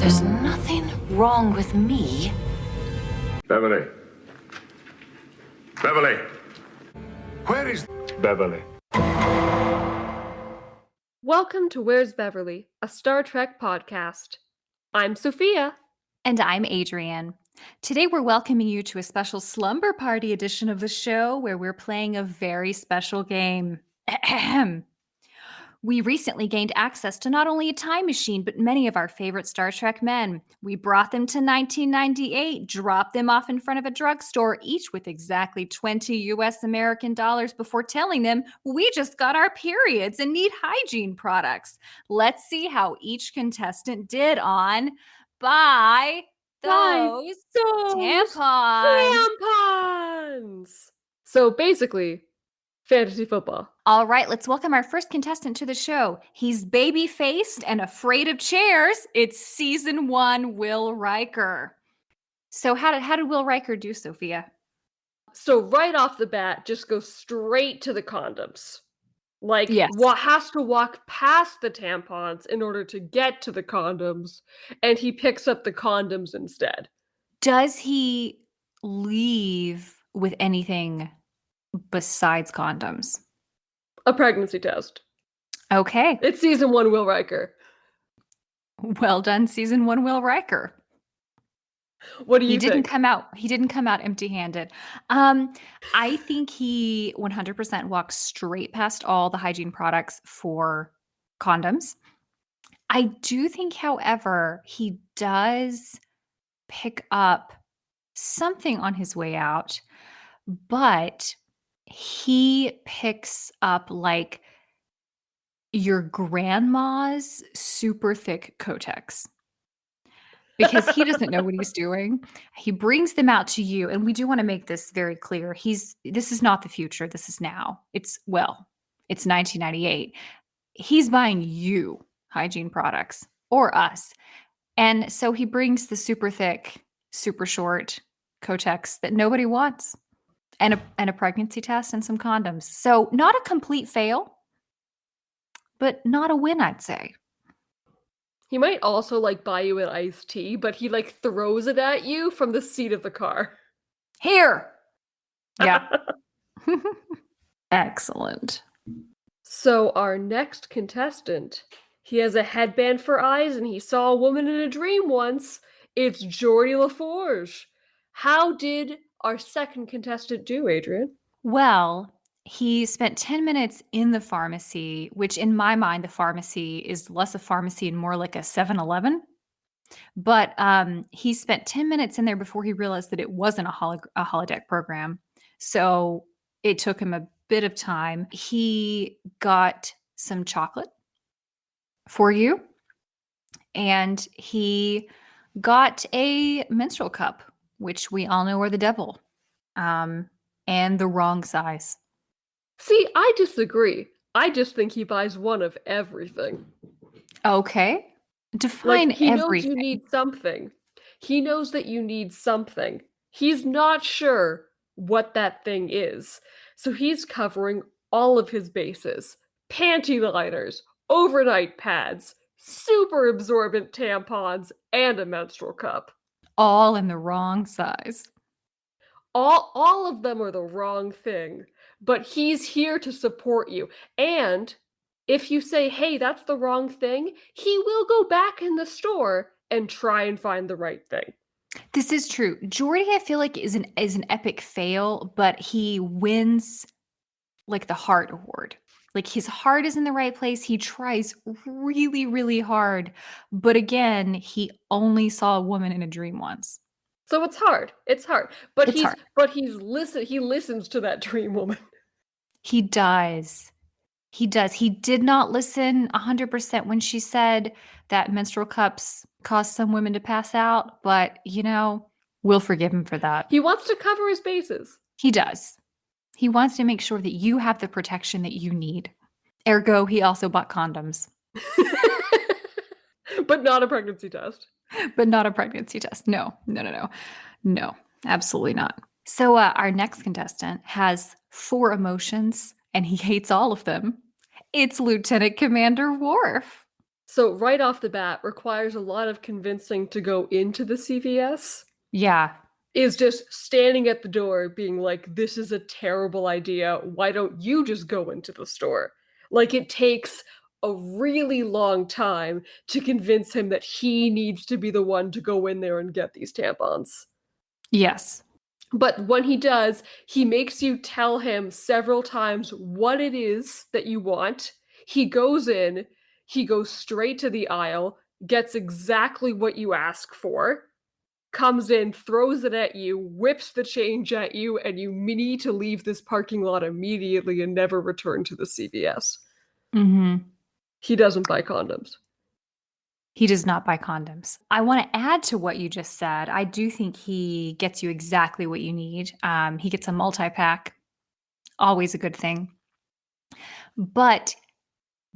There's nothing wrong with me. Beverly. Beverly. Where is Beverly? Welcome to Where's Beverly, a Star Trek podcast. I'm Sophia. And I'm Adrienne. Today we're welcoming you to a special slumber party edition of the show where we're playing a very special game. Ahem. We recently gained access to not only a time machine, but many of our favorite Star Trek men. We brought them to 1998, dropped them off in front of a drugstore, each with exactly 20 US American dollars before telling them we just got our periods and need hygiene products. Let's see how each contestant did on buy those tampons. Tampons! So basically, fantasy football. All right, let's welcome our first contestant to the show. He's baby-faced and afraid of chairs. It's season 1 Will Riker. So how did Will Riker do, Sophia? So right off the bat, just go straight to the condoms. Like, Yes. has to walk past the tampons in order to get to the condoms, and he picks up the condoms instead. Does he leave with anything besides condoms? A pregnancy test. Okay. It's season 1 Will Riker. Well done, season 1 Will Riker. What do you He didn't think? come out empty-handed. I think he 100% walks straight past all the hygiene products for condoms. I do think, however, he does pick up something on his way out, but he picks up like your grandma's super thick Kotex. Because he doesn't know what he's doing. He brings them out to you, and we do want to make this very clear. This is not the future. This is now. It's 1998. He's buying you hygiene products or us. And so he brings the super thick, super short Kotex that nobody wants and a pregnancy test and some condoms. So not a complete fail, but not a win, I'd say. He might also buy you an iced tea, but he throws it at you from the seat of the car. Here. Yeah. Excellent. So our next contestant, he has a headband for eyes and he saw a woman in a dream once. It's Geordie LaForge. How did our second contestant do, Adrienne? Well, he spent 10 minutes in the pharmacy, which in my mind, the pharmacy is less a pharmacy and more like a 7-Eleven. But he spent 10 minutes in there before he realized that it wasn't a holodeck program. So it took him a bit of time. He got some chocolate for you, and he got a menstrual cup, which we all know are the devil, and the wrong size. See, I disagree. I just think he buys one of everything. Okay. Define he knows everything. you need something. He knows that you need something. He's not sure what that thing is. So he's covering all of his bases. Panty liners, overnight pads, super absorbent tampons, and a menstrual cup. All in the wrong size. All of them are the wrong thing, but he's here to support you. And if you say, hey, that's the wrong thing, he will go back in the store and try and find the right thing. This is true. Geordie, I feel like is an epic fail, but he wins the heart award. His heart is in the right place. He tries really, really hard. But again, he only saw a woman in a dream once. So it's hard. It's hard. But It's hard. he listens to that dream woman. He does. He does. He did not listen 100% when she said that menstrual cups cause some women to pass out, but we'll forgive him for that. He wants to cover his bases. He does. He wants to make sure that you have the protection that you need. Ergo, he also bought condoms. But not a pregnancy test. But not a pregnancy test. No, absolutely not. So our next contestant has 4 emotions, and he hates all of them. It's Lieutenant Commander Worf. So right off the bat, requires a lot of convincing to go into the CVS. Yeah. Is just standing at the door being like, "This is a terrible idea. Why don't you just go into the store?" Like, it takes a really long time to convince him that he needs to be the one to go in there and get these tampons. Yes. But when he does, he makes you tell him several times what it is that you want. He goes in, he goes straight to the aisle, gets exactly what you ask for, comes in, throws it at you, whips the change at you, and you need to leave this parking lot immediately and never return to the CVS. Mhm. He doesn't buy condoms. He does not buy condoms. I wanna add to what you just said. I do think he gets you exactly what you need. He gets a multi-pack, always a good thing. But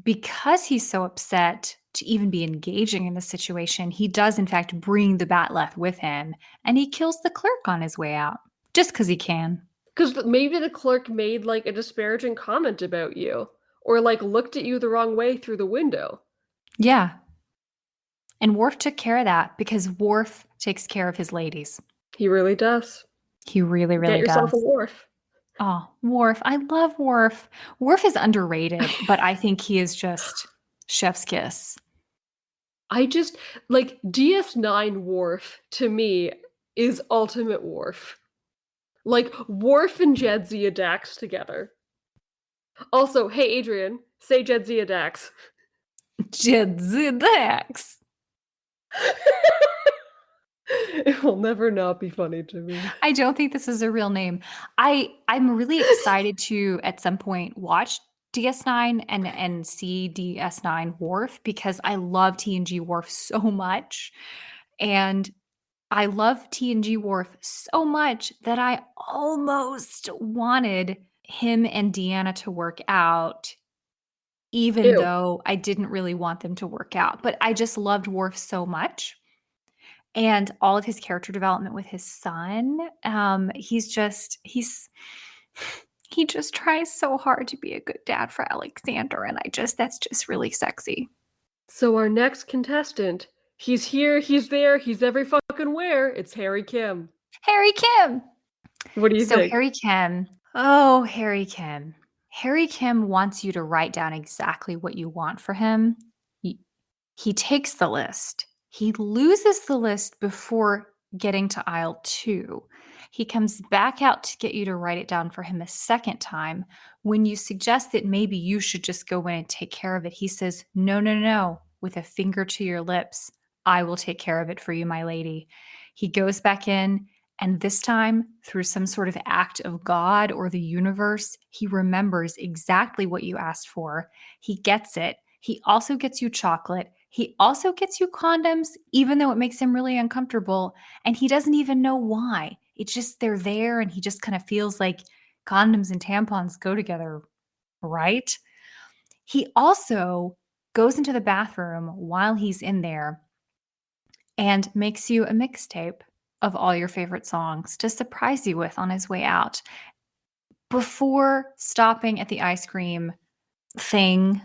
because he's so upset to even be engaging in the situation, he does in fact bring the batleth with him, and he kills the clerk on his way out, just because he can. Because maybe the clerk made like a disparaging comment about you, or like looked at you the wrong way through the window. Yeah, and Worf took care of that because Worf takes care of his ladies. He really does. He really, Get really yourself a does. wharf. Oh, Worf. I love Worf. Worf is underrated, but I think he is just chef's kiss. I just like DS9 Worf to me is ultimate Worf. Like Worf and Jadzia Dax together. Also, hey Adrian, say Jadzia Dax. Jedzidax. It will never not be funny to me. I don't think this is a real name. I'm really excited to at some point watch DS9 and see DS9 Worf because I love TNG Worf so much. And I love TNG Worf so much that I almost wanted him and Deanna to work out, even Ew. though I didn't really want them to work out. But I just loved Worf so much. And all of his character development with his son, he just tries so hard to be a good dad for Alexander, and that's just really sexy. So our next contestant, he's here, he's there, he's every fucking where. It's Harry Kim. Harry Kim! What do you So think? Harry Kim. Oh, Harry Kim. Harry Kim wants you to write down exactly what you want for him. He takes the list. He loses the list before getting to aisle 2. He comes back out to get you to write it down for him a second time. When you suggest that maybe you should just go in and take care of it, he says, "No, no, no," with a finger to your lips. "I will take care of it for you, my lady." He goes back in, and this time, through some sort of act of God or the universe, he remembers exactly what you asked for. He gets it. He also gets you chocolate. He also gets you condoms, even though it makes him really uncomfortable. And he doesn't even know why. It's just they're there, and he just kind of feels like condoms and tampons go together, right? He also goes into the bathroom while he's in there and makes you a mixtape of all your favorite songs to surprise you with on his way out before stopping at the ice cream thing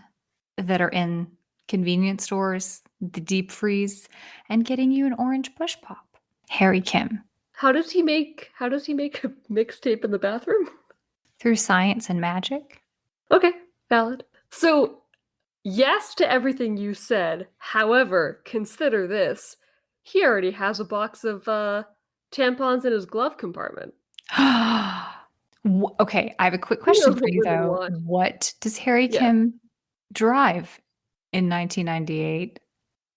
that are in convenience stores, the deep freeze, and getting you an orange push pop. Harry Kim. How does he make a mixtape in the bathroom? Through science and magic. Okay, valid. So, yes to everything you said. However, consider this. He already has a box of tampons in his glove compartment. Okay, I have a quick He question knows for what you women though. want. What does Harry Yeah. Kim drive in 1998?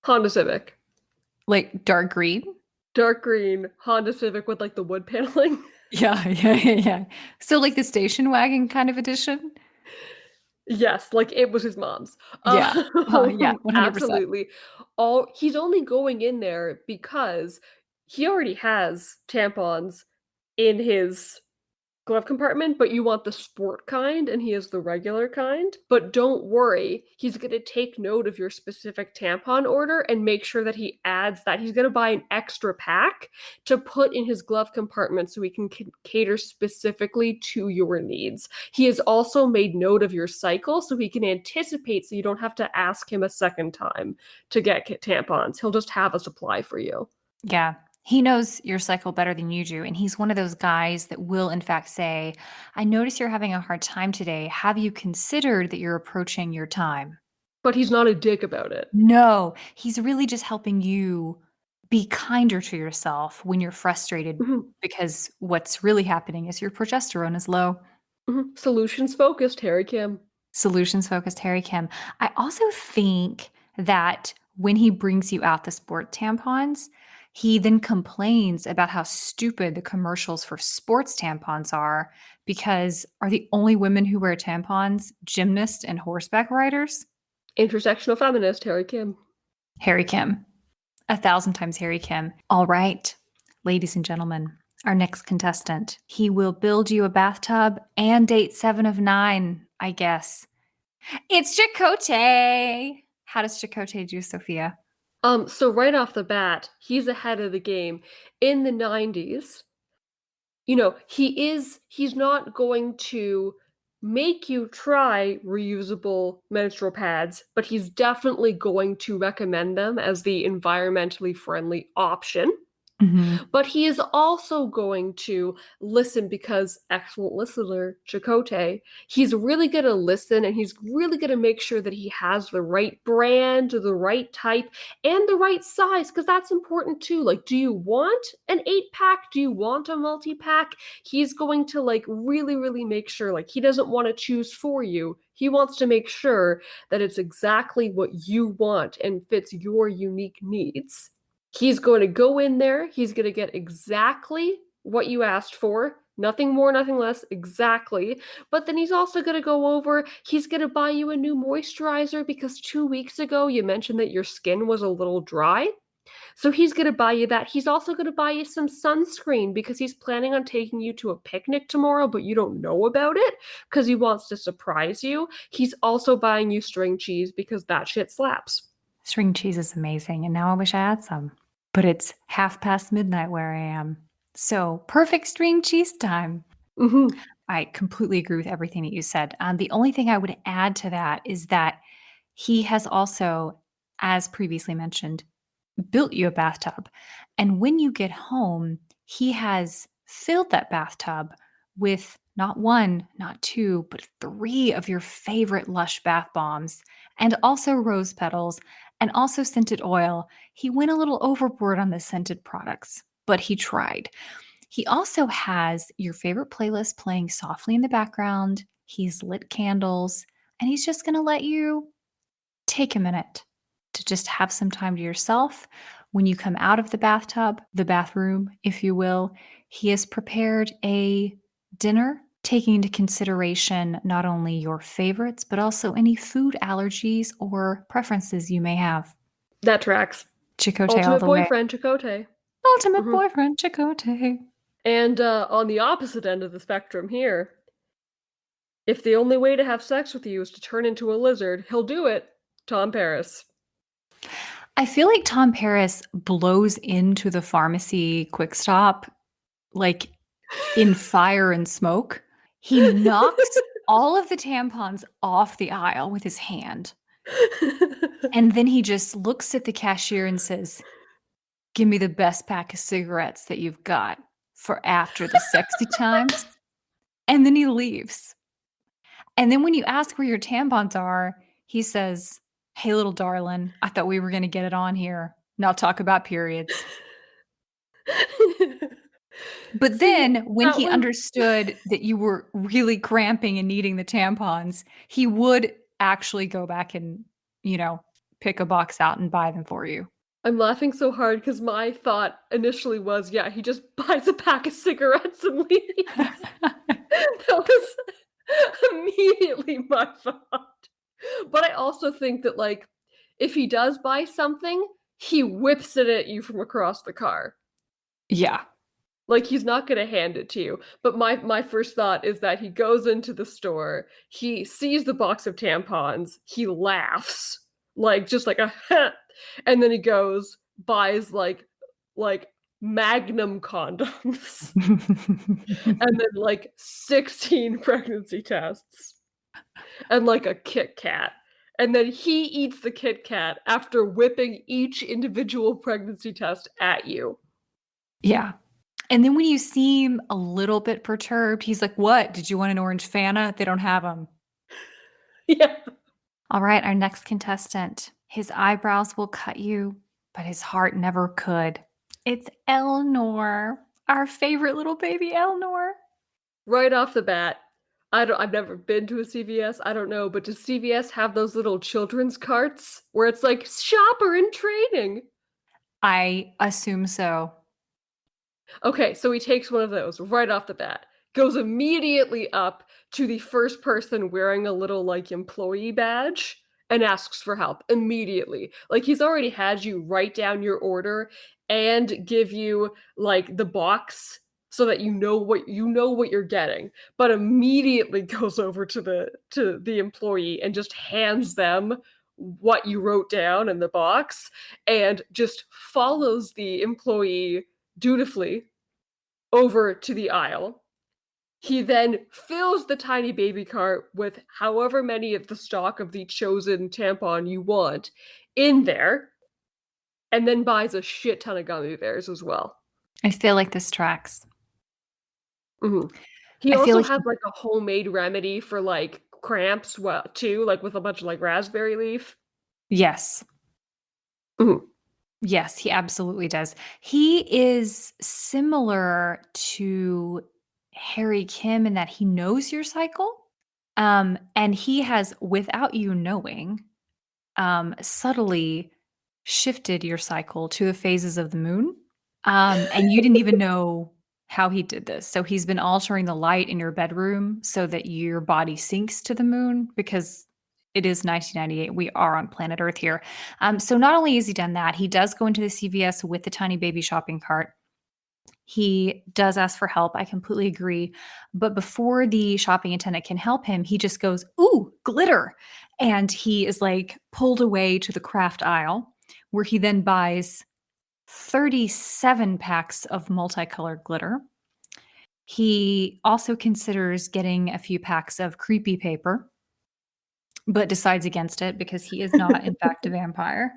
Honda Civic. Like dark green? Dark green Honda Civic with like the wood paneling. Yeah. So like the station wagon kind of edition? Yes, like it was his mom's. Yeah. Yeah, 100%. Absolutely. He's only going in there because he already has tampons in his glove compartment, but you want the sport kind and he has the regular kind. But don't worry, he's going to take note of your specific tampon order and make sure that he adds that. He's going to buy an extra pack to put in his glove compartment so he can cater specifically to your needs. He has also made note of your cycle so he can anticipate so you don't have to ask him a second time to get tampons. He'll just have a supply for you. Yeah. He knows your cycle better than you do. And he's one of those guys that will, in fact, say, I notice you're having a hard time today. Have you considered that you're approaching your time? But he's not a dick about it. No, he's really just helping you be kinder to yourself when you're frustrated because what's really happening is your progesterone is low. Solutions focused, Harry Kim. Solutions focused Harry Kim. I also think that when he brings you out the sport tampons, he then complains about how stupid the commercials for sports tampons are because are the only women who wear tampons gymnasts and horseback riders? Intersectional feminist, Harry Kim. Harry Kim. 1,000 times Harry Kim. All right, ladies and gentlemen, our next contestant. He will build you a bathtub and date 7 of 9, I guess. It's Chakotay. How does Chakotay do, Sophia? So right off the bat, he's ahead of the game. In the 90s, he's not going to make you try reusable menstrual pads, but he's definitely going to recommend them as the environmentally friendly option. But he is also going to listen because excellent listener, Chakotay, he's really going to listen and he's really going to make sure that he has the right brand, the right type, and the right size because that's important too. Like, do you want an 8-pack? Do you want a multi-pack? He's going to really, really make sure he doesn't want to choose for you. He wants to make sure that it's exactly what you want and fits your unique needs. He's going to go in there. He's going to get exactly what you asked for. Nothing more, nothing less, exactly. But then he's also going to go over, he's going to buy you a new moisturizer because 2 weeks ago you mentioned that your skin was a little dry. So he's going to buy you that. He's also going to buy you some sunscreen because he's planning on taking you to a picnic tomorrow, but you don't know about it because he wants to surprise you. He's also buying you string cheese because that shit slaps. String cheese is amazing, and now I wish I had some. But it's midnight where I am. So perfect string cheese time. I completely agree with everything that you said. The only thing I would add to that is that he has also, as previously mentioned, built you a bathtub. And when you get home, he has filled that bathtub with not 1, not 2, but 3 of your favorite Lush bath bombs, and also rose petals, and also scented oil. He went a little overboard on the scented products, but he tried. He also has your favorite playlist playing softly in the background. He's lit candles, and he's just going to let you take a minute to just have some time to yourself. When you come out of the bathtub, the bathroom, if you will, he has prepared a dinner taking into consideration not only your favorites, but also any food allergies or preferences you may have. That tracks. Chakotay all the way. Ultimate boyfriend, Chakotay. Ultimate boyfriend, Chakotay. And on the opposite end of the spectrum here, if the only way to have sex with you is to turn into a lizard, he'll do it. Tom Paris. I feel like Tom Paris blows into the pharmacy quick stop like in fire and smoke. He knocks all of the tampons off the aisle with his hand. And then he just looks at the cashier and says, "Give me the best pack of cigarettes that you've got for after the sexy times." And then he leaves. And then when you ask where your tampons are, he says, "Hey, little darling, I thought we were going to get it on here, not talk about periods." But then when he understood that you were really cramping and needing the tampons, he would actually go back and, pick a box out and buy them for you. I'm laughing so hard because my thought initially was, yeah, he just buys a pack of cigarettes and leaves. That was immediately my thought. But I also think that, if he does buy something, he whips it at you from across the car. Yeah. Like, he's not gonna hand it to you. But my first thought is that he goes into the store, he sees the box of tampons, he laughs, like, just like a and then he goes, buys, like, Magnum condoms, and then, like, 16 pregnancy tests, and, like, a Kit Kat. And then he eats the Kit Kat after whipping each individual pregnancy test at you. Yeah. And then when you seem a little bit perturbed, he's like, "What? Did you want an orange Fanta? They don't have them." Yeah. All right, our next contestant. His eyebrows will cut you, but his heart never could. It's Elnor, our favorite little baby Elnor. Right off the bat, I've never been to a CVS, I don't know, but does CVS have those little children's carts where it's like, "Shopper in training"? I assume so. Okay, so he takes one of those right off the bat, goes immediately up to the first person wearing a little, like, employee badge and asks for help immediately. Like, he's already had you write down your order and give you, like, the box so that you know what you're getting, but immediately goes over to the employee and just hands them what you wrote down in the box and just follows the employee dutifully over to the aisle. He then fills the tiny baby cart with however many of the stock of the chosen tampon you want in there, and then buys a shit ton of gummy bears as well. I feel like this tracks. Mhm. He I feel also like has, like, a homemade remedy for, like, cramps, well, too, like, with a bunch of, like, raspberry leaf. yes. Mhm. Yes, he absolutely does. He is similar to Harry Kim in that he knows your cycle, and he has, without you knowing, subtly shifted your cycle to the phases of the moon, and you didn't even know how he did this. So he's been altering the light in your bedroom so that your body syncs to the moon because it is 1998. We are on planet Earth here. So not only has he done that, he does go into the CVS with the tiny baby shopping cart. He does ask for help. I completely agree. But before the shopping attendant can help him, he just goes, "Ooh, glitter." And he is like pulled away to the craft aisle where he then buys 37 packs of multicolored glitter. He also considers getting a few packs of creepy paper, but decides against it because he is not, in fact, a vampire.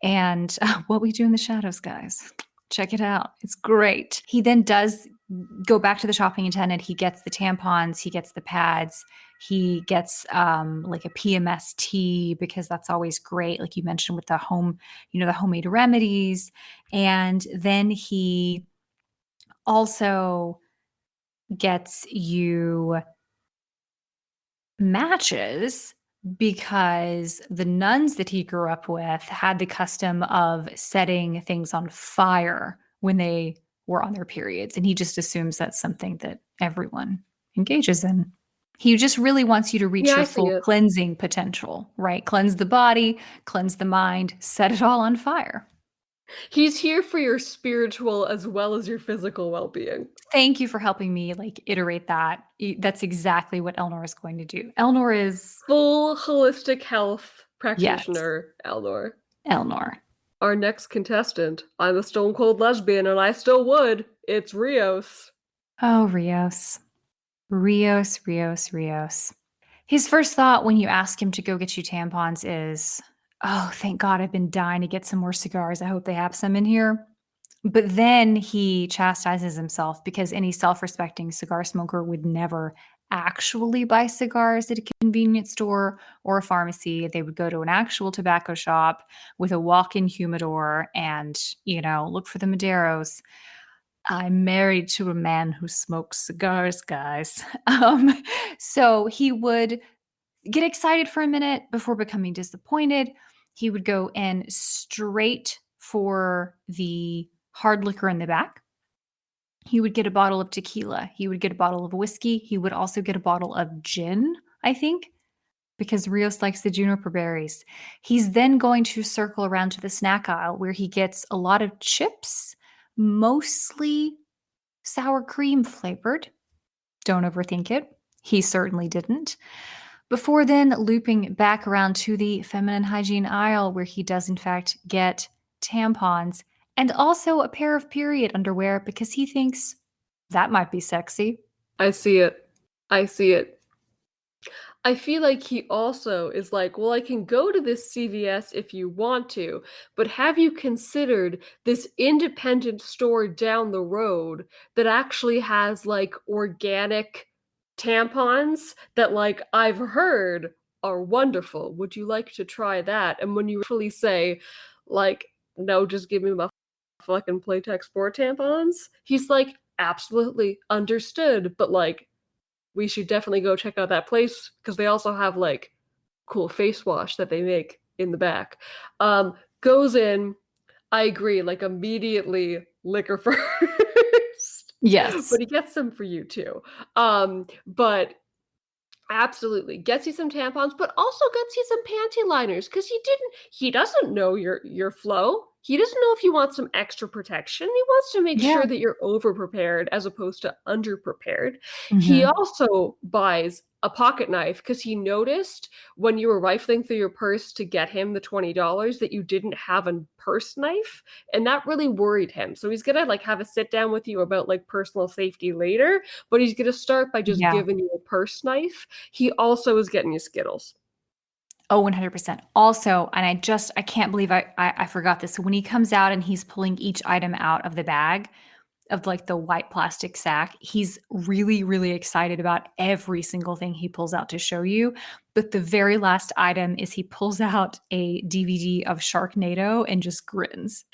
And What We Do in the Shadows, guys. Check it out. It's great. He then does go back to the shopping attendant. He gets the tampons, he gets the pads, he gets like a PMS tea because that's always great, like you mentioned with the home, the homemade remedies. And then he also gets you matches because the nuns that he grew up with had the custom of setting things on fire when they were on their periods. And he just assumes that's something that everyone engages in. He just really wants you to reach Yeah, your I see full it. cleansing potential, right? Cleanse the body, cleanse the mind, set it all on fire. He's here for your spiritual as well as your physical well-being. Thank you for helping me like iterate that. That's exactly what Elnor is going to do. Elnor is, Full holistic health yes, practitioner, Elnor. Elnor. Our next contestant. I'm a stone cold lesbian and I still would. It's Rios. Oh, Rios. Rios, Rios, Rios. His first thought when you ask him to go get you tampons is, "Oh, thank God I've been dying to get some more cigars. I hope they have some in here." But then he chastises himself because any self respecting cigar smoker would never actually buy cigars at a convenience store or a pharmacy. They would go to an actual tobacco shop with a walk in humidor and, look for the Maderos. I'm married to a man who smokes cigars, guys. So he would get excited for a minute before becoming disappointed. He would go in straight for the hard liquor in the back. He would get a bottle of tequila. He would get a bottle of whiskey. He would also get a bottle of gin, I think, because Rios likes the juniper berries. He's then going to circle around to the snack aisle where he gets a lot of chips, mostly sour cream flavored. Don't overthink it. He certainly didn't. Before then, looping back around to the feminine hygiene aisle, where he does, in fact, get tampons and also a pair of period underwear because he thinks that might be sexy. I see it. I see it. I feel like he also is like, well, I can go to this CVS if you want to, but have you considered this independent store down the road that actually has like organic tampons that like I've heard are wonderful? Would you like to try that? And when you really say, like, no, just give me my fucking Playtex Sport tampons, he's like, absolutely understood, but like, we should definitely go check out that place because they also have like cool face wash that they make in the back. Goes in, I agree, like immediately liquor first. Yes. But he gets some for you too. But absolutely. Gets you some tampons, but also gets you some panty liners because he doesn't know your flow. He doesn't know if you want some extra protection. He wants to make Yeah. sure that you're over prepared as opposed to under prepared. He Mhm. also buys a pocket knife because he noticed when you were rifling through your purse to get him the $20 that you didn't have a purse knife, and that really worried him. So he's gonna like have a sit down with you about like personal safety later, but he's gonna start by just Yeah. giving you a purse knife. He also is getting you Skittles. Oh, 100%. Also, and I can't believe I forgot this. So when he comes out and he's pulling each item out of the bag, of like the white plastic sack, he's really, really excited about every single thing he pulls out to show you. But the very last item is he pulls out a DVD of Sharknado and just grins.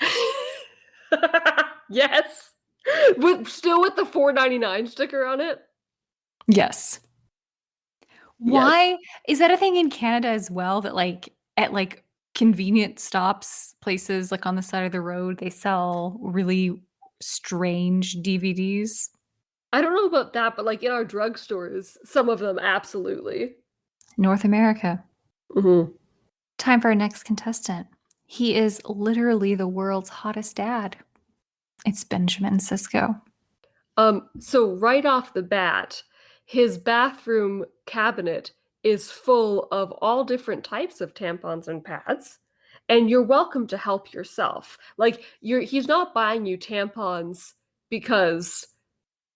Yes. With the 4.99 sticker on it. Yes. Yes. Why is that a thing in Canada as well that like at like convenience stops places like on the side of the road they sell really strange DVDs? I don't know about that, but like in our drugstores, some of them absolutely. North America. Mhm. Time for our next contestant. He is literally the world's hottest dad. It's Benjamin Sisko. So right off the bat, his bathroom cabinet is full of all different types of tampons and pads, and you're welcome to help yourself. Like he's not buying you tampons because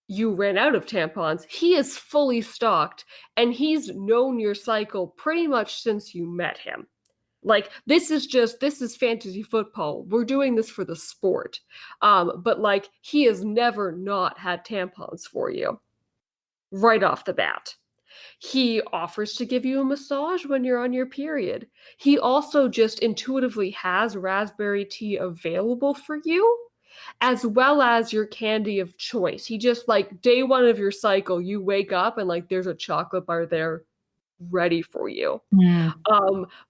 you ran out of tampons. He is fully stocked, and he's known your cycle pretty much since you met him. Like this is fantasy football. We're doing this for the sport. But like he has never not had tampons for you right off the bat. He offers to give you a massage when you're on your period. He also just intuitively has raspberry tea available for you, as well as your candy of choice. He just like day one of your cycle, you wake up and like there's a chocolate bar there ready for you. Mm,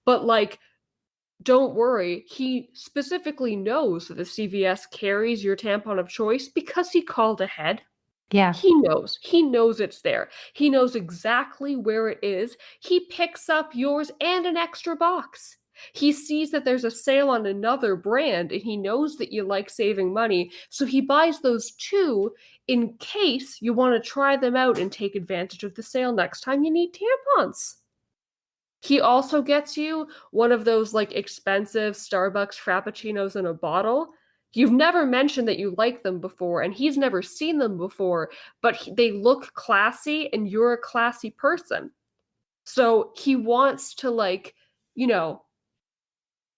But like don't worry, he specifically knows that the CVS carries your tampon of choice because he called ahead. yeah. He knows. He knows it's there. He knows exactly where it is. He picks up yours and an extra box. He sees that there's a sale on another brand and he knows that you like saving money. So he buys those two in case you want to try them out and take advantage of the sale next time you need tampons. He also gets you one of those like expensive Starbucks frappuccinos in a bottle. You've never mentioned that you like them before, and he's never seen them before, but they look classy, and you're a classy person. So he wants to, like, you know,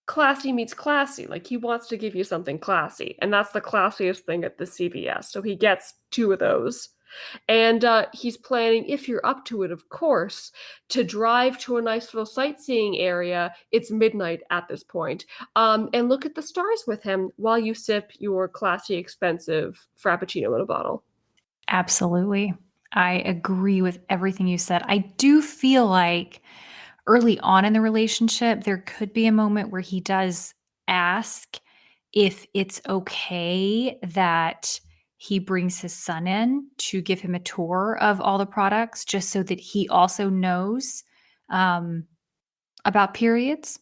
classy meets classy. Like, he wants to give you something classy, and that's the classiest thing at the CVS. So he gets two of those. And he's planning, if you're up to it, of course, to drive to a nice little sightseeing area. It's midnight at this point. And look at the stars with him while you sip your classy, expensive Frappuccino in a bottle. Absolutely. I agree with everything you said. I do feel like early on in the relationship, there could be a moment where he does ask if it's okay that he brings his son in to give him a tour of all the products, just so that he also knows um, about periods.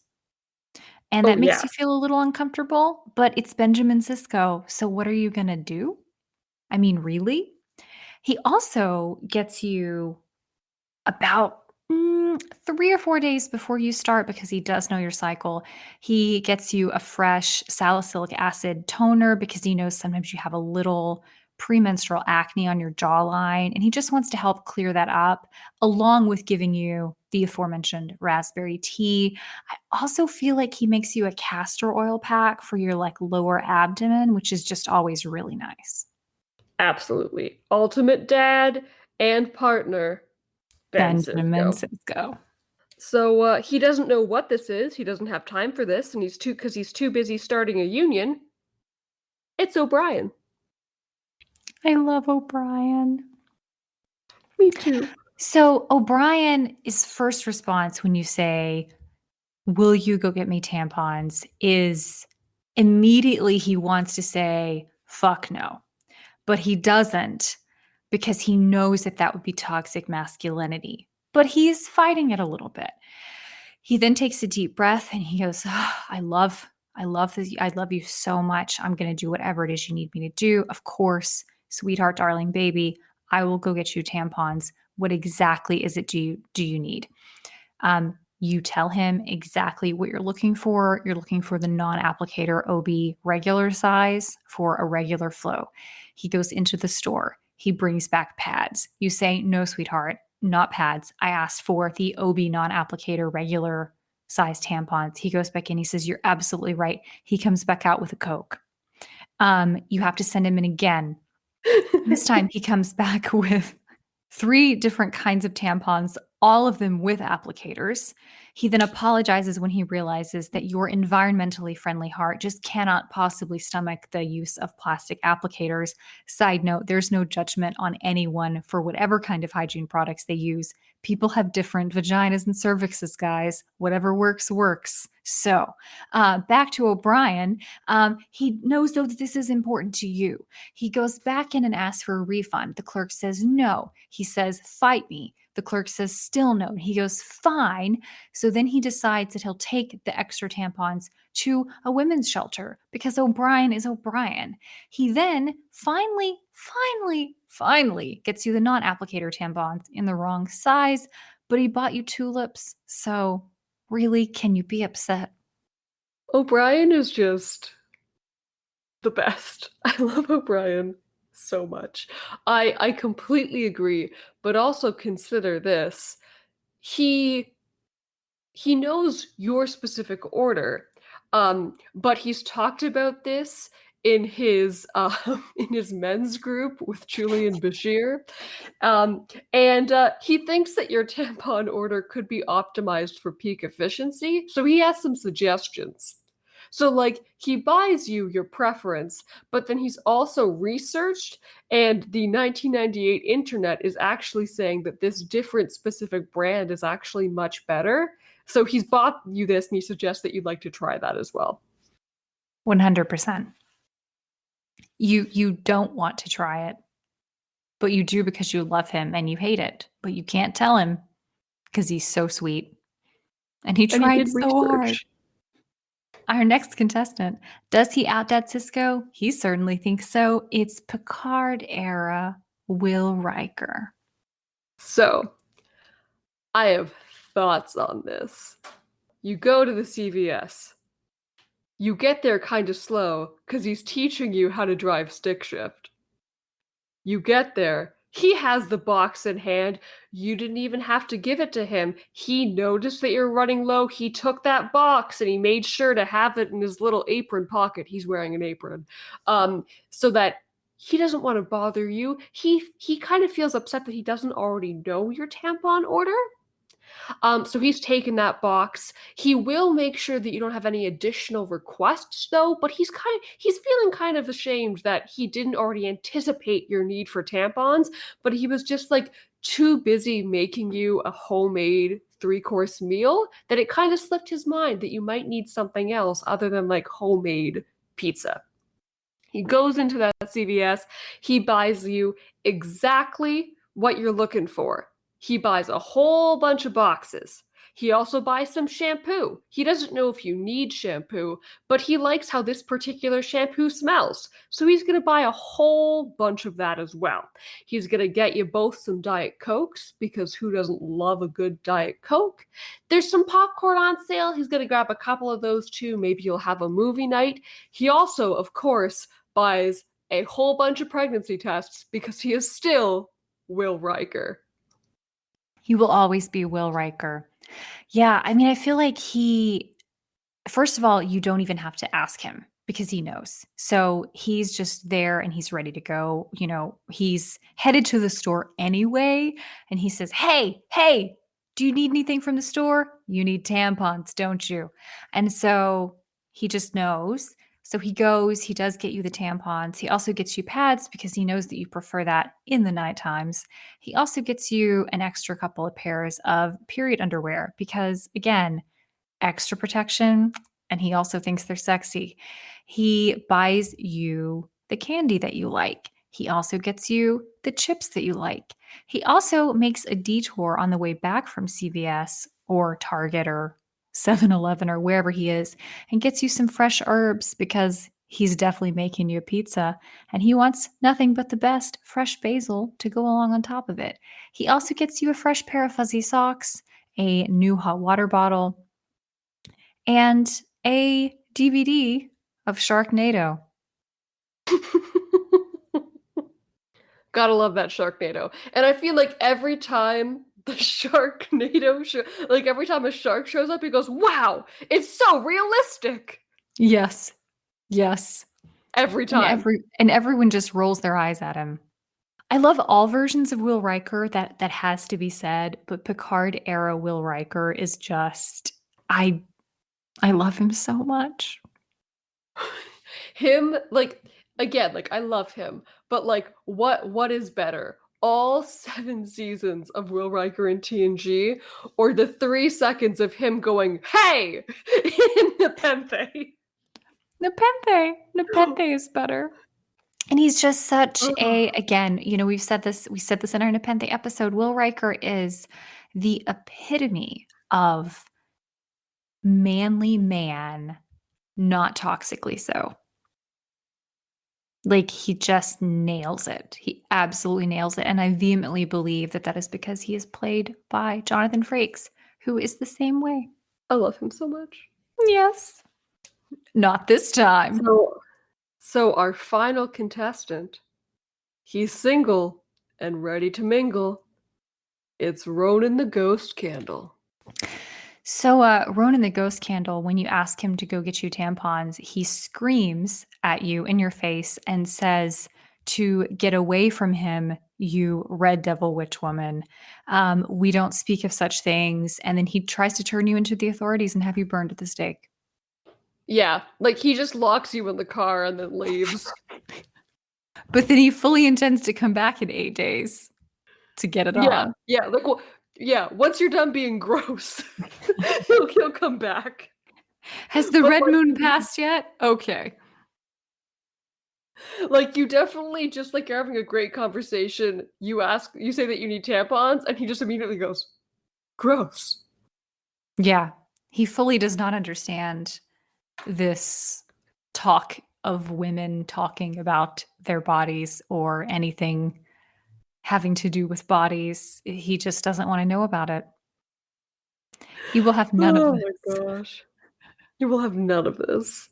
And Oh, that makes yeah. you feel a little uncomfortable, but it's Benjamin Sisko. So, what are you going to do? I mean, really? He also gets you about 3 or 4 days before you start, because he does know your cycle. He gets you a fresh salicylic acid toner because he knows sometimes you have a little premenstrual acne on your jawline, and he just wants to help clear that up, along with giving you the aforementioned raspberry tea. I also feel like he makes you a castor oil pack for your like lower abdomen, which is just always really nice. Absolutely. Ultimate dad and partner, Ben Benjamin Sisko. Sisko. So he doesn't know what this is. He doesn't have time for this, and he's too busy starting a union. It's O'Brien. I love O'Brien. Me too. So O'Brien's first response when you say, "Will you go get me tampons?" is immediately he wants to say, "Fuck no." But he doesn't, because he knows that that would be toxic masculinity. But he's fighting it a little bit. He then takes a deep breath and he goes, "Ah, I love this. I love you so much. I'm going to do whatever it is you need me to do. Of course, sweetheart, darling baby, I will go get you tampons. What exactly is it do you need?" You tell him exactly what you're looking for. You're looking for the non-applicator OB regular size for a regular flow. He goes into the store. He brings back pads. You say, "No, sweetheart, not pads. I asked for the OB non-applicator regular size tampons." He goes back in. He says, "You're absolutely right." He comes back out with a Coke. You have to send him in again. This time he comes back with 3 different kinds of tampons, all of them with applicators. He then apologizes when he realizes that your environmentally friendly heart just cannot possibly stomach the use of plastic applicators. Side note, there's no judgment on anyone for whatever kind of hygiene products they use. People have different vaginas and cervixes, guys. Whatever works, works. So, back to O'Brien. He knows, though, that this is important to you. He goes back in and asks for a refund. The clerk says no. He says, "Fight me." The clerk says still no. He goes, "Fine." So then he decides that he'll take the extra tampons to a women's shelter because O'Brien is O'Brien. He then finally gets you the non-applicator tampons in the wrong size, but he bought you tulips. So really, can you be upset? O'Brien is just the best. I love O'Brien so much. I completely agree, but also consider this. He he knows your specific order, but he's talked about this in his in his men's group with Julian Bashir, and he thinks that your tampon order could be optimized for peak efficiency. So he has some suggestions. So, like, he buys you your preference, but then he's also researched, and the 1998 internet is actually saying that this different specific brand is actually much better. So he's bought you this, and he suggests that you'd like to try that as well. 100%. You don't want to try it, but you do because you love him and you hate it, but you can't tell him because he's so sweet. And he And he tried did so hard. research. Our next contestant, does he outdad Cisco? He certainly thinks so. It's Picard era Will Riker. So, I have thoughts on this. You go to the CVS. You get there kind of slow because he's teaching you how to drive stick shift. You get there. He has the box in hand. You didn't even have to give it to him. He noticed that you're running low. He took that box and he made sure to have it in his little apron pocket. He's wearing an apron. So that he doesn't want to bother you. He kind of feels upset that he doesn't already know your tampon order. So he's taken that box. He will make sure that you don't have any additional requests, though. But he's feeling kind of ashamed that he didn't already anticipate your need for tampons. But he was just like too busy making you a homemade 3-course meal that it kind of slipped his mind that you might need something else other than like homemade pizza. He goes into that CVS. He buys you exactly what you're looking for. He buys a whole bunch of boxes. He also buys some shampoo. He doesn't know if you need shampoo, but he likes how this particular shampoo smells. So he's going to buy a whole bunch of that as well. He's going to get you both some Diet Cokes, because who doesn't love a good Diet Coke? There's some popcorn on sale. He's going to grab a couple of those too. Maybe you'll have a movie night. He also, of course, buys a whole bunch of pregnancy tests because he is still Will Riker. He will always be Will Riker. Yeah, I mean, I feel like first of all, you don't even have to ask him because he knows. So he's just there and he's ready to go. He's headed to the store anyway. And he says, hey, do you need anything from the store? You need tampons, don't you? And so he just knows. So he goes, he does get you the tampons. He also gets you pads because he knows that you prefer that in the night times. He also gets you an extra couple of pairs of period underwear because, again, extra protection, and he also thinks they're sexy. He buys you the candy that you like. He also gets you the chips that you like. He also makes a detour on the way back from CVS or Target or 7-Eleven or wherever he is and gets you some fresh herbs because he's definitely making you a pizza and he wants nothing but the best fresh basil to go along on top of it. He also gets you a fresh pair of fuzzy socks, a new hot water bottle, and a DVD of Sharknado. Gotta love that Sharknado. And I feel like every time the Sharknado every time a shark shows up, he goes, "Wow, it's so realistic." Yes. Yes. Every time. And everyone just rolls their eyes at him. I love all versions of Will Riker, that has to be said, but Picard era Will Riker is just I love him so much. Him, again, I love him, but what is better? All 7 seasons of Will Riker in TNG, or the 3 seconds of him going, "Hey!" in Nepenthe? Nepenthe is better. And he's just such again, we said this in our Nepenthe episode. Will Riker is the epitome of manly man, not toxically so. He just nails it. He absolutely nails it. And I vehemently believe that is because he is played by Jonathan Frakes, who is the same way. I love him so much. Yes. Not this time. So our final contestant, he's single and ready to mingle. It's Ronan the Ghost Candle. So Ronan the Ghost Candle, when you ask him to go get you tampons, he screams at you in your face and says to get away from him, you red devil witch woman. We don't speak of such things. And then he tries to turn you into the authorities and have you burned at the stake. Yeah, he just locks you in the car and then leaves. But then he fully intends to come back in 8 days to get it on. Yeah, once you're done being gross, he'll come back. Has the red moon passed yet? Okay. You definitely, just you're having a great conversation, you say that you need tampons, and he just immediately goes, "Gross." Yeah. He fully does not understand this talk of women talking about their bodies or anything having to do with bodies. He just doesn't want to know about it. He will have none of this. Oh my gosh. You will have none of this.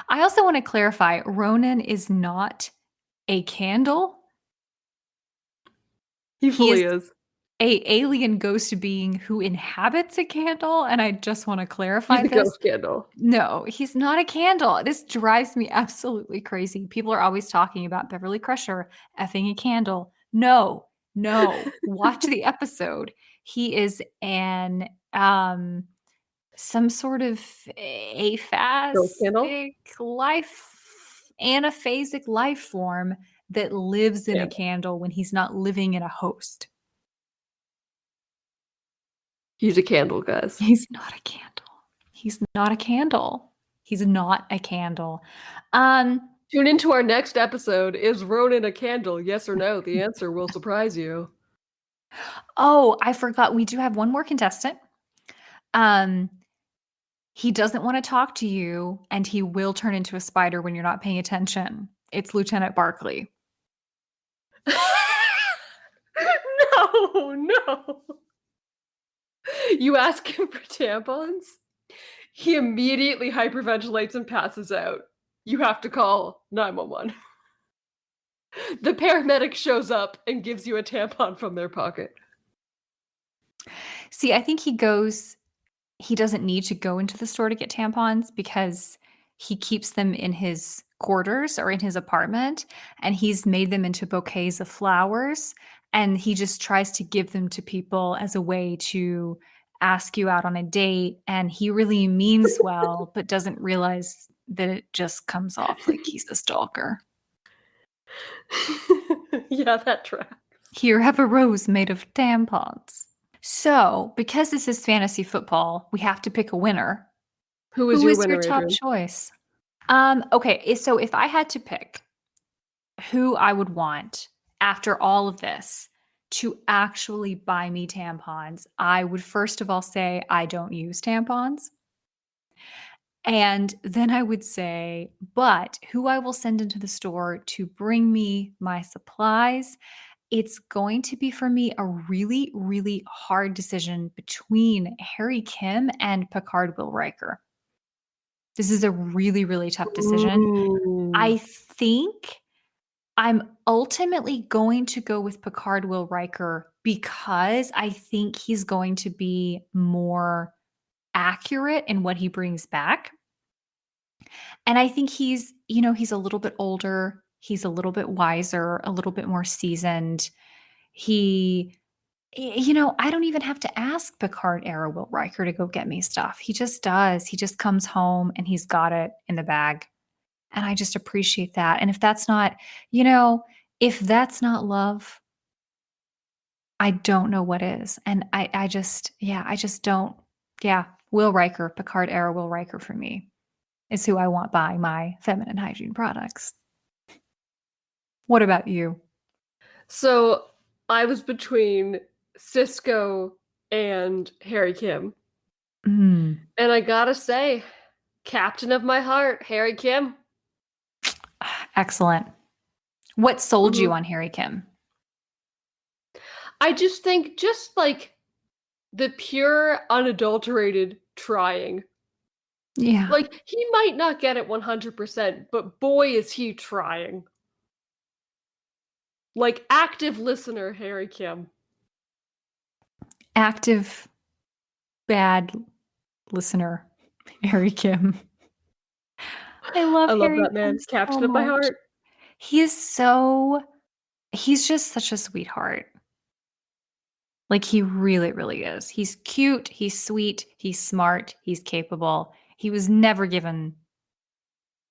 I also want to clarify, Ronan is not a candle. He fully is. A alien ghost being who inhabits a candle, and I just want to clarify He's a ghost candle. No, he's not a candle. This drives me absolutely crazy. People are always talking about Beverly Crusher effing a candle. No, watch the episode. He is an some sort of aphasic anaphasic life form that lives in a candle when he's not living in a host. He's a candle, guys. He's not a candle. He's not a candle. He's not a candle. Tune into our next episode. Is Ronan a candle? Yes or no? The answer will surprise you. Oh, I forgot. We do have one more contestant. Um, he doesn't want to talk to you, and he will turn into a spider when you're not paying attention. It's Lieutenant Barkley. No, no. You ask him for tampons, he immediately hyperventilates and passes out. You have to call 911. The paramedic shows up and gives you a tampon from their pocket. See, I think he doesn't need to go into the store to get tampons because he keeps them in his quarters or in his apartment, and he's made them into bouquets of flowers, and he just tries to give them to people as a way to ask you out on a date, and he really means well but doesn't realize that it just comes off like he's a stalker. Yeah, that tracks. Here, have a rose made of tampons. So, because this is fantasy football, we have to pick a winner. Who was Who your is winner, your top Adrian? choice? Okay, so if I had to pick who I would want after all of this to actually buy me tampons, I would first of all say I don't use tampons. And then I would say, but who I will send into the store to bring me my supplies, it's going to be for me a really, really hard decision between Harry Kim and Picard Will Riker. This is a really, really tough decision. Ooh. I think I'm ultimately going to go with Picard Will Riker because I think he's going to be more accurate in what he brings back. And I think he's a little bit older, he's a little bit wiser, a little bit more seasoned. I don't even have to ask Picard era Will Riker to go get me stuff. He just does. He just comes home and he's got it in the bag. And I just appreciate that. And if that's not love, I don't know what is. And I just don't. Yeah, Will Riker, Picard era Will Riker for me is who I want buying my feminine hygiene products. What about you? So I was between Cisco and Harry Kim. Mm, And I gotta say, captain of my heart, Harry Kim. excellent. What sold you Mhm. on Harry Kim? I just think, just like the pure, unadulterated trying. Yeah. Like, he might not get it 100%, but boy, is he trying. Like, active listener, Harry Kim. Active, bad listener, Harry Kim. I love I love Harry that Kim man. so Captain of my much. heart. He's just such a sweetheart. Like, he really, really is. He's cute, he's sweet, he's smart, he's capable. He was never given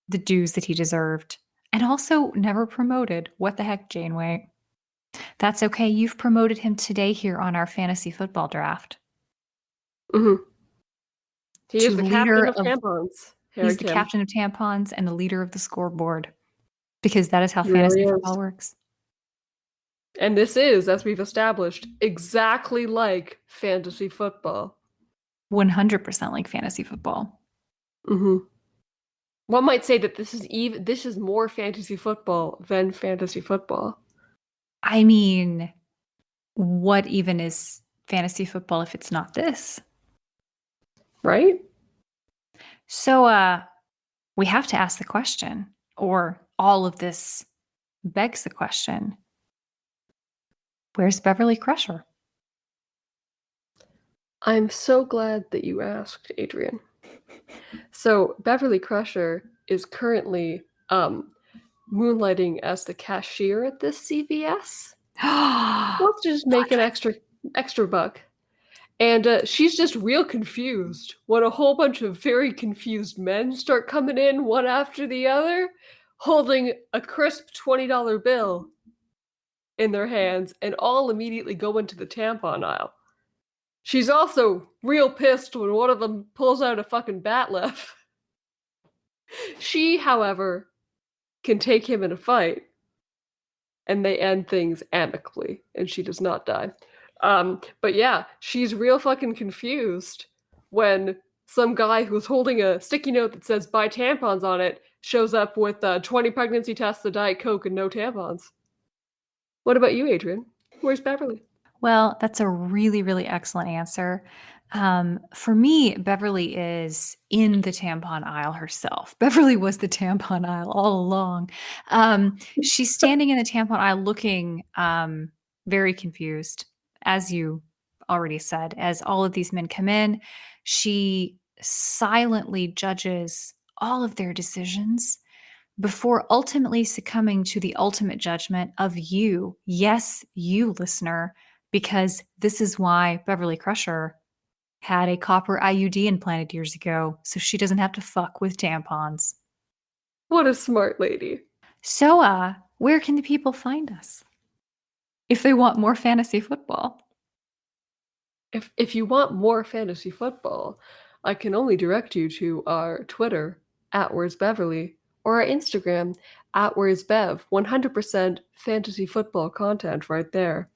the dues that he deserved, and also never promoted. What the heck, Janeway? That's okay. You've promoted him today here on our fantasy football draft Mhm. He to is the captain leader of of tampons, Harry he's the Kim. captain of tampons and the leader of the scoreboard because that is how He really fantasy is. football works. And this is, as we've established, exactly like fantasy football. 100% like fantasy football. Mhm. One might say that this is more fantasy football than fantasy football. I mean, what even is fantasy football if it's not this? Right? So we have to ask the question, or all of this begs the question. Where's Beverly Crusher? I'm so glad that you asked, Adrian. So Beverly Crusher is currently moonlighting as the cashier at this CVS. Plot Wants to just make an twist. extra buck. And she's just real confused when a whole bunch of very confused men start coming in one after the other, holding a crisp $20 bill in their hands, and all immediately go into the tampon aisle. She's also real pissed when one of them pulls out a fucking bat left. She, however, can take him in a fight, and they end things amicably, and she does not die. But yeah, she's real fucking confused when some guy who's holding a sticky note that says buy tampons on it shows up with 20 pregnancy tests, a Diet Coke, and no tampons. What about you, Adrian? Where's Beverly? Well, that's a really, really excellent answer. For me, Beverly is in the tampon aisle herself. Beverly was the tampon aisle all along. She's standing in the tampon aisle looking very confused, as you already said. As all of these men come in, she silently judges all of their decisions before ultimately succumbing to the ultimate judgment of you. Yes, you, listener, because this is why Beverly Crusher had a copper IUD implanted years ago, so she doesn't have to fuck with tampons. What a smart lady. So, where can the people find us if they want more fantasy football? If you want more fantasy football, I can only direct you to our Twitter, @Where'sBeverly, or our Instagram, @Where'sBev. 100% fantasy football content right there.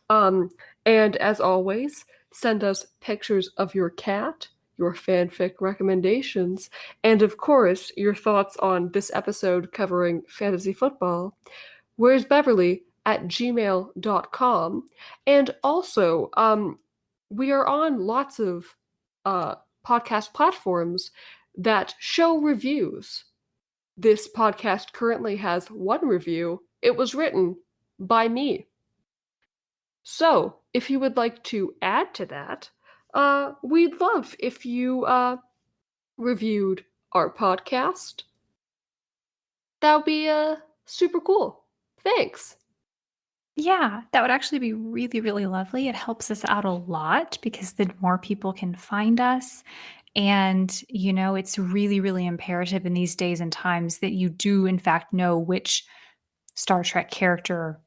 And as always, send us pictures of your cat, your fanfic recommendations, and of course, your thoughts on this episode covering fantasy football. Where's Beverly at gmail.com. And also, we are on lots of podcast platforms that show reviews. This podcast currently has one review. It was written by me. So, if you would like to add to that, we'd love if you reviewed our podcast. That would be super cool. Thanks. Yeah, that would actually be really, really lovely. It helps us out a lot because then more people can find us. And, it's really, really imperative in these days and times that you do, in fact, know which Star Trek character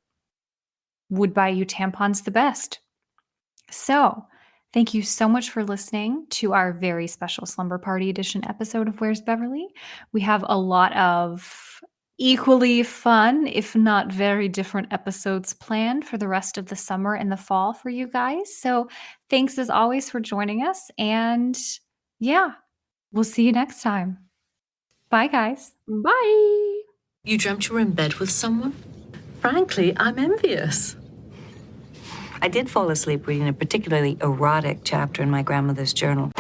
would buy you tampons the best. So, thank you so much for listening to our very special Slumber Party Edition episode of Where's Beverly? We have a lot of equally fun, if not very different episodes planned for the rest of the summer and the fall for you guys. So, thanks as always for joining us. And yeah, we'll see you next time. Bye, guys. Bye. You dreamt you were in bed with someone? Frankly, I'm envious. I did fall asleep reading a particularly erotic chapter in my grandmother's journal.